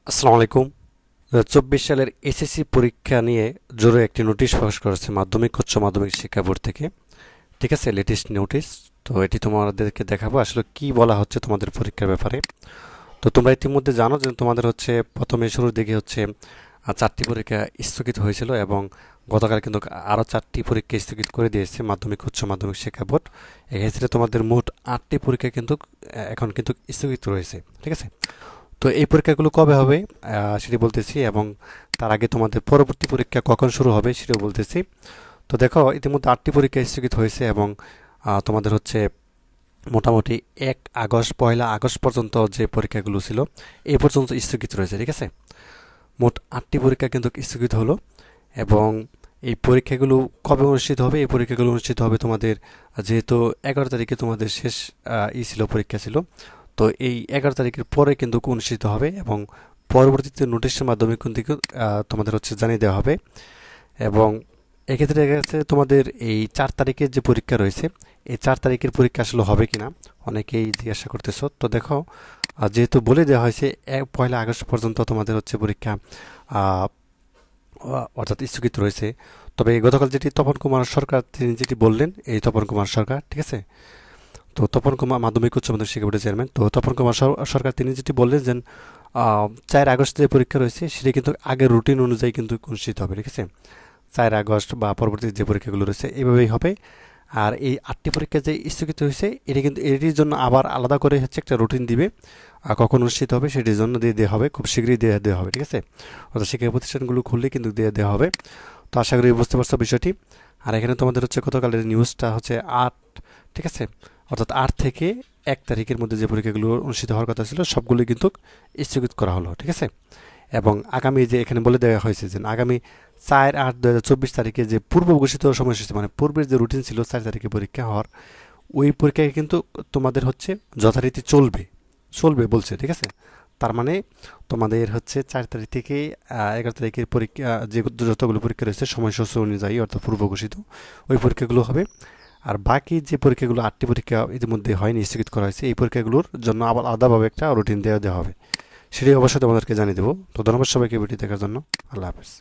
আসসালামু আলাইকুম। ২০২৪ সালের এসএসসি পরীক্ষা নিয়ে জোরে একটি নোটিশ প্রকাশ করেছে মাধ্যমিক উচ্চ মাধ্যমিক শিক্ষা বোর্ড থেকে। ঠিক আছে, লেটেস্ট নোটিশ। তো এটি তোমাদেরকে দেখাবো আসলে কি বলা হচ্ছে তোমাদের পরীক্ষার ব্যাপারে। তো তোমরা ইতিমধ্যে জানো যে তোমাদের হচ্ছে প্রথমে শুরুর দিকে হচ্ছে 4টি পরীক্ষা স্থগিত হয়েছিল এবং গতকাল কিন্তু আরও 4টি পরীক্ষা স্থগিত করে দিয়েছে মাধ্যমিক উচ্চ মাধ্যমিক শিক্ষা বোর্ড। এক্ষেত্রে তোমাদের মোট 8টি পরীক্ষা কিন্তু এখন কিন্তু স্থগিত রয়েছে। ঠিক আছে, তো এই পরীক্ষাগুলো কবে হবে সেটি বলতেছি, এবং তার আগে তোমাদের পরবর্তী পরীক্ষা কখন শুরু হবে সেটাও বলতেছি। তো দেখো, ইতিমধ্যে 8টি পরীক্ষা স্থগিত হয়েছে এবং তোমাদের হচ্ছে মোটামুটি 1 আগস্ট 1 আগস্ট পর্যন্ত যে পরীক্ষাগুলো ছিল এই পর্যন্ত স্থগিত রয়েছে। ঠিক আছে, মোট 8টি পরীক্ষা কিন্তু স্থগিত হলো। এবং এই পরীক্ষাগুলো কবে অনুষ্ঠিত হবে? এই পরীক্ষাগুলো অনুষ্ঠিত হবে তোমাদের, যেহেতু 11 তারিখে তোমাদের শেষ ছিল, পরীক্ষা ছিল। তো এই 11 তারিখের পরে কিন্তু অনুষ্ঠিত হবে এবং পরবর্তীতে নোটিশের মাধ্যমে কিন্তু তোমাদের হচ্ছে জানিয়ে দেওয়া হবে। এবং এক্ষেত্রে দেখা যাচ্ছে তোমাদের এই 4 তারিখের যে পরীক্ষা রয়েছে, এই 4 তারিখের পরীক্ষা আসলে হবে কিনা অনেকেই জিজ্ঞাসা করতেছো। তো দেখো, যেহেতু বলে দেওয়া হয়েছে 1 আগস্ট পর্যন্ত তোমাদের হচ্ছে পরীক্ষা আহ, অর্থাৎ স্থগিত রয়েছে। তবে গতকাল যেটি তপন কুমার সরকার তিনি যেটি বললেন, এই তপন কুমার সরকার, ঠিক আছে, তো তপন কুমার মাধ্যমিক উচ্চ মাধ্যমিক শিক্ষা বোর্ডের চেয়ারম্যান, তো তপন কুমার সরকার তিনি যেটি বললেন যে 4 আগস্ট যে পরীক্ষা রয়েছে সেটি কিন্তু আগের রুটিন অনুযায়ী কিন্তু অনুষ্ঠিত হবে। ঠিক আছে, 4 আগস্ট বা পরবর্তী যে পরীক্ষাগুলো রয়েছে এইভাবেই হবে। আর এই 8টি পরীক্ষা যে স্থগিত হয়েছে এটি কিন্তু এটির জন্য আবার আলাদা করে হচ্ছে একটা রুটিন দিবে, কখন অনুষ্ঠিত হবে সেটির জন্য দিয়ে দেওয়া হবে, খুব শীঘ্রই দিয়ে দেওয়া হবে। ঠিক আছে, অর্থাৎ শিক্ষা প্রতিষ্ঠানগুলো খুললে কিন্তু দিয়ে দেওয়া হবে। তো আশা করি বুঝতে পারছো বিষয়টি। আর এখানে তোমাদের হচ্ছে গতকালের নিউজটা হচ্ছে 8, ঠিক আছে, অর্থাৎ 8 থেকে 1 তারিখের মধ্যে যে পরীক্ষাগুলো অনুষ্ঠিত হওয়ার কথা ছিল সবগুলোই কিন্তু স্থগিত করা হলো। ঠিক আছে, এবং আগামী যে এখানে বলে দেওয়া হয়েছে যে আগামী 4-8-2024 তারিখে যে পূর্ব ঘোষিত সময়সূচি, মানে পূর্বের যে রুটিন ছিল 4 তারিখে পরীক্ষা হওয়ার, ওই পরীক্ষায় কিন্তু তোমাদের হচ্ছে যথারীতি চলবে চলবে বলছে। ঠিক আছে, তার মানে তোমাদের হচ্ছে 4 তারিখ থেকে 11 তারিখের পরীক্ষা, যে যতগুলো পরীক্ষা রয়েছে সময়সূচি অনুযায়ী অর্থাৎ পূর্ব ঘোষিত ওই পরীক্ষাগুলো হবে। আর বাকি যে পরীক্ষাগুলো 8টি পরীক্ষা ইতিমধ্যে হয়নি, স্থগিত করা হয়েছে, এই পরীক্ষাগুলোর জন্য আবার আলাদাভাবে একটা রুটিন দেওয়া হবে, সেটাই অবশ্যই তোমাদেরকে জানিয়ে দেবো। তো ধন্যবাদ সবাইকে ভিডিও দেখার জন্য। আল্লাহ হাফেজ।